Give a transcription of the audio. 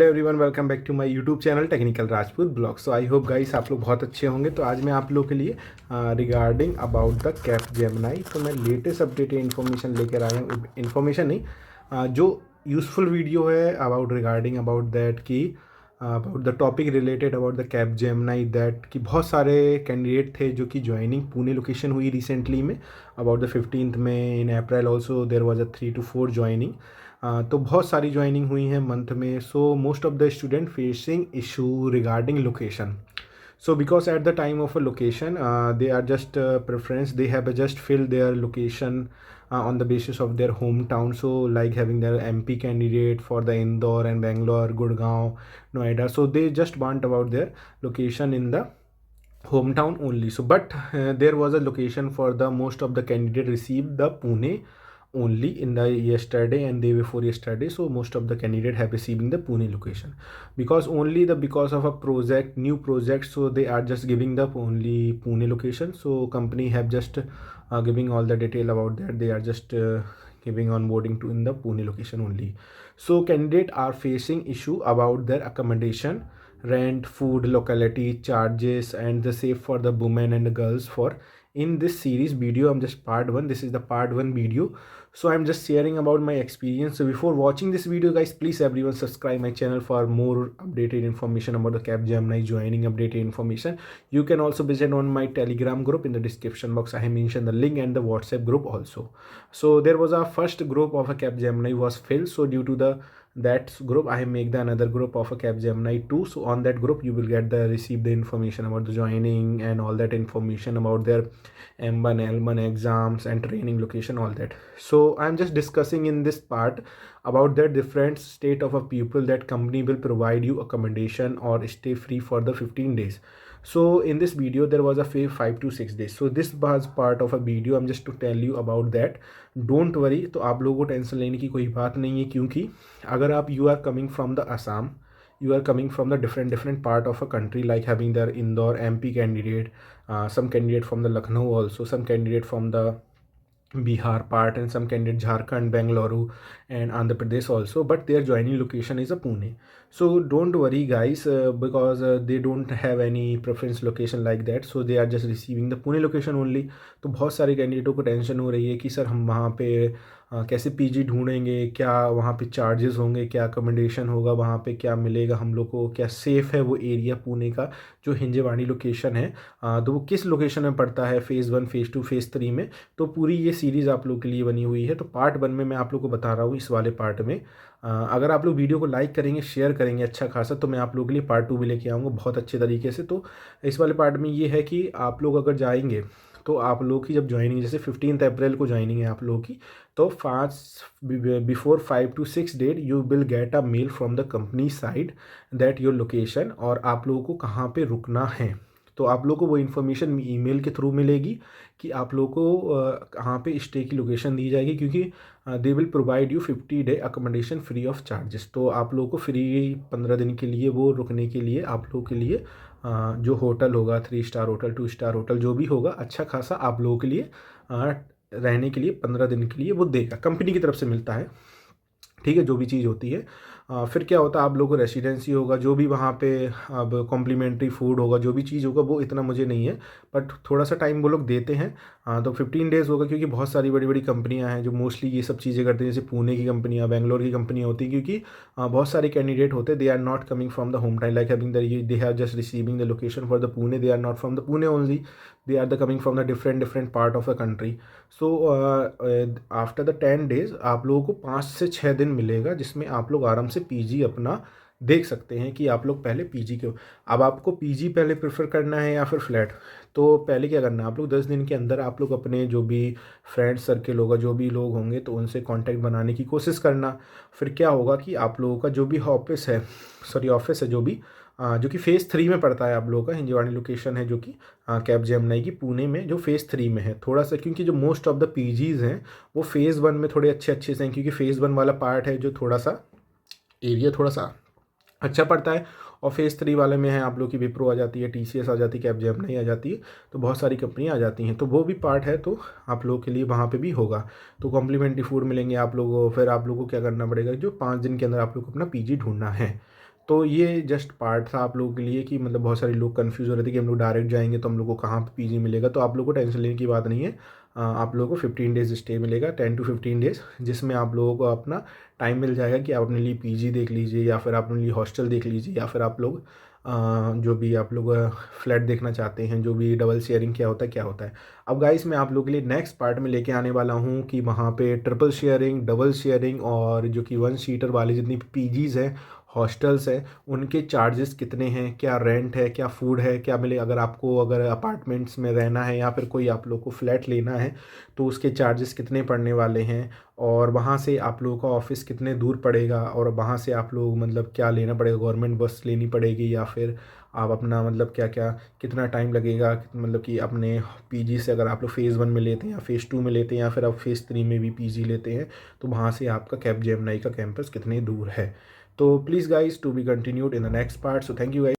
Everyone, welcome back to my YouTube channel technical Rajput blog. So I hope guys आप लोग बहुत अच्छे होंगे। तो आज मैं आप लोगों के लिए regarding about the cap Gemini तो मैं लेटेस्ट अपडेटेड इन्फॉर्मेशन लेकर आया हूँ। इन्फॉर्मेशन नहीं, जो यूज़फुल वीडियो है अबाउट रिगार्डिंग अबाउट दैट की about the topic related about the Capgemini that कि बहुत सारे कैंडिडेट थे जो कि ज्वाइनिंग पुणे लोकेशन हुई रिसेंटली में अबाउट द 15th में। In April also there was a 3 to 4 joining. तो बहुत सारी ज्वाइनिंग हुई है मंथ में। So most of the student facing issue regarding location. So because at the time of a location, they are just preference. They have just filled their location on the basis of their hometown. So like having their MP candidate for the Indore and Bangalore, Gurgaon, Noida. So they just want about their location in the hometown only. So but there was a location for the most of the candidate received the Pune only in the yesterday and day before yesterday. So most of the candidate have receiving the Pune location because only the because of a project, new project, so they are just giving the only Pune location. So company have just giving all the detail about that. They are just giving onboarding to in the Pune location only. So candidate are facing issue about their accommodation, rent, food, locality charges, and the safe for the women and the girls. For in this series video, I'm just part one. This is the part one video. So I'm just sharing about my experience. So before watching this video guys, please everyone subscribe my channel for more updated information about the Capgemini joining updated information. You can also visit on my Telegram group. In the description box I have mentioned the link, and the WhatsApp group also. So there was a first group of a Capgemini was filled. So due to the that group I make the another group of a Capgemini 2. So on that group you will get the receive the information about the joining and all that information about their M1 L1 exams and training location, all that. So I'm just discussing in this part about the different state of a people that company will provide you accommodation or stay free for the 15 days. So in this video there was a 5 to 6 days. So this was part of a video. I'm just to tell you about that. Don't worry, तो आप लोगों को tension लेने की कोई बात नहीं है, क्योंकि अगर आप you are coming from the Assam, you are coming from the different part of a country, like having their Indore MP candidate, some candidate from the Lucknow also, some candidate from the Bihar part, and some candidate Jharkhand, Bengaluru, and Andhra Pradesh also, but their joining location is a Pune. So don't worry guys, because they don't have any preference location like that, so they are just receiving the Pune location only. तो बहुत सारे कैंडिडेटों को tension हो रही है कि sir हम वहाँ पे कैसे पीजी ढूंढेंगे, क्या वहाँ पे चार्जेस होंगे, क्या अकोमोडेशन होगा वहाँ पे, क्या मिलेगा हम लोग को, क्या सेफ़ है वो एरिया पुणे का जो हिंजेवाड़ी लोकेशन है, तो वो किस लोकेशन में पड़ता है, फेज़ 1 फेज़ 2 फेज़ 3 में। तो पूरी ये सीरीज़ आप लोग के लिए बनी हुई है। तो पार्ट 1 में मैं आप लोग को बता रहा हूँ इस वाले पार्ट में। अगर आप लोग वीडियो को लाइक करेंगे, शेयर करेंगे अच्छा खासा, तो मैं आप लोगों के लिए पार्ट 2 भी लेके आऊँगा बहुत अच्छे तरीके से। तो इस वाले पार्ट में ये है कि आप लोग अगर जाएंगे तो आप लोग की जब ज्वाइनिंग, जैसे 15 अप्रैल को ज्वाइनिंग है आप लोगों की, तो before 5 to 6 date you will get a mail from the company side that your location, और आप लोगों को कहाँ पे रुकना है। तो आप लोग को वो इन्फॉर्मेशन ईमेल के थ्रू मिलेगी कि आप लोग को कहाँ पे स्टे की लोकेशन दी जाएगी, क्योंकि they will provide you 50 day accommodation free of charges. तो आप लोग को फ्री 15 दिन के लिए वो रुकने के लिए आप लोग के लिए जो होटल होगा, 3 स्टार होटल, 2 स्टार होटल, जो भी होगा अच्छा खासा आप लोगों के लिए रहने के लिए 15 दिन के लिए वो देगा, कंपनी की तरफ से मिलता है। ठीक है, जो भी चीज़ होती है। फिर क्या होता है, आप लोगों को रेसिडेंसी होगा, जो भी वहाँ पे अब कॉम्प्लीमेंट्री फूड होगा, जो भी चीज़ होगा वो इतना मुझे नहीं है, बट थोड़ा सा टाइम वो लोग देते हैं। तो 15 डेज़ होगा, क्योंकि बहुत सारी बड़ी बड़ी कंपनियाँ हैं जो मोस्टली ये सब चीज़ें करती हैं, जैसे पुणे की कंपनियाँ, बेंगलोर की कंपनियाँ होती हैं, क्योंकि बहुत सारे कैंडिडेट होते हैं, they are not coming from the home town, like having they have just receiving the location for the Pune, they are not from the Pune only, they are the coming from the different part of the country. So after the 10 days आप लोगों को 5 से 6 दिन मिलेगा, जिसमें आप लोग आराम से पीजी अपना देख सकते हैं कि आप लोग पहले पीजी के। अब आपको पीजी पहले प्रेफर करना है या फिर फ्लैट, तो पहले क्या करना है, आप लोग 10 दिन के अंदर आप लोग अपने जो भी फ्रेंड सर्किल होगा, जो भी लोग होंगे, तो उनसे कांटेक्ट बनाने की कोशिश करना। फिर क्या होगा कि आप लोगों का जो भी ऑफिस है जो कि फेज़ 3 में पड़ता है आप लोगों का, हिंजेवाड़ी लोकेशन है जो कि कैपजेमिनी की पुणे में जो फेज़ 3 में है थोड़ा सा, क्योंकि जो मोस्ट ऑफ द पीजीज़ हैं वो फेज़ 1 में थोड़े अच्छे से हैं, क्योंकि फेज़ 1 वाला पार्ट है जो थोड़ा सा एरिया थोड़ा सा अच्छा पड़ता है, और फेज़ 3 वाले में है आप लोग की विप्रो आ जाती है, TCS आ जाती है, कैपजेमिनी आ जाती है, तो बहुत सारी कंपनियां आ जाती हैं, तो वो भी पार्ट है, तो आप लोगों के लिए वहाँ पे भी होगा। तो कॉम्प्लीमेंट्री फूड मिलेंगे आप लोगों को। फिर आप लोगों को क्या करना पड़ेगा, जो 5 दिन के अंदर आप लोग को अपना पीजी ढूंढना है। तो ये जस्ट पार्ट था आप लोगों के लिए कि मतलब बहुत सारे लोग कंफ्यूज हो रहे थे कि हम लोग डायरेक्ट जाएंगे तो हम लोग को कहाँ पे पीजी मिलेगा। तो आप लोगों को टेंशन लेने की बात नहीं है। आप लोगों को 15 डेज़ स्टे मिलेगा, 10 to 15 डेज़, जिसमें आप लोगों को अपना टाइम मिल जाएगा कि आप अपने लिए पीजी देख लीजिए या फिर आप अपने लिए हॉस्टल देख लीजिए या फिर आप लोग जो भी आप लोग फ्लैट देखना चाहते हैं, जो भी डबल शेयरिंग क्या होता है क्या होता है। अब गाइस मैं आप लोगों के लिए नेक्स्ट पार्ट में लेके आने वाला हूँ कि वहाँ पे ट्रिपल शेयरिंग, डबल शेयरिंग और जो कि वन सीटर वाले जितनी पीजीज़ हैं, हॉस्टल्स हैं, उनके चार्जेस कितने हैं, क्या रेंट है, क्या फूड है, क्या मिले, अगर आपको अगर अपार्टमेंट्स में रहना है या फिर कोई आप लोग को फ्लैट लेना है तो उसके चार्जेस कितने पड़ने वाले हैं, और वहाँ से आप लोगों का ऑफिस कितने दूर पड़ेगा, और वहाँ से आप लोग मतलब क्या लेना पड़ेगा, गवर्नमेंट बस लेनी पड़ेगी या फिर आप अपना मतलब क्या क्या कितना टाइम लगेगा, मतलब कि अपने पीजी से अगर आप लोग फ़ेज़ 1 में लेते हैं या फ़ेज़ 2 में लेते हैं या फिर आप फ़ेज़ 3 में भी पीजी लेते हैं तो वहाँ से आपका कैपजेमिनी का कैंपस कितने दूर है। तो please guys, to be continued in the next part. So thank you guys.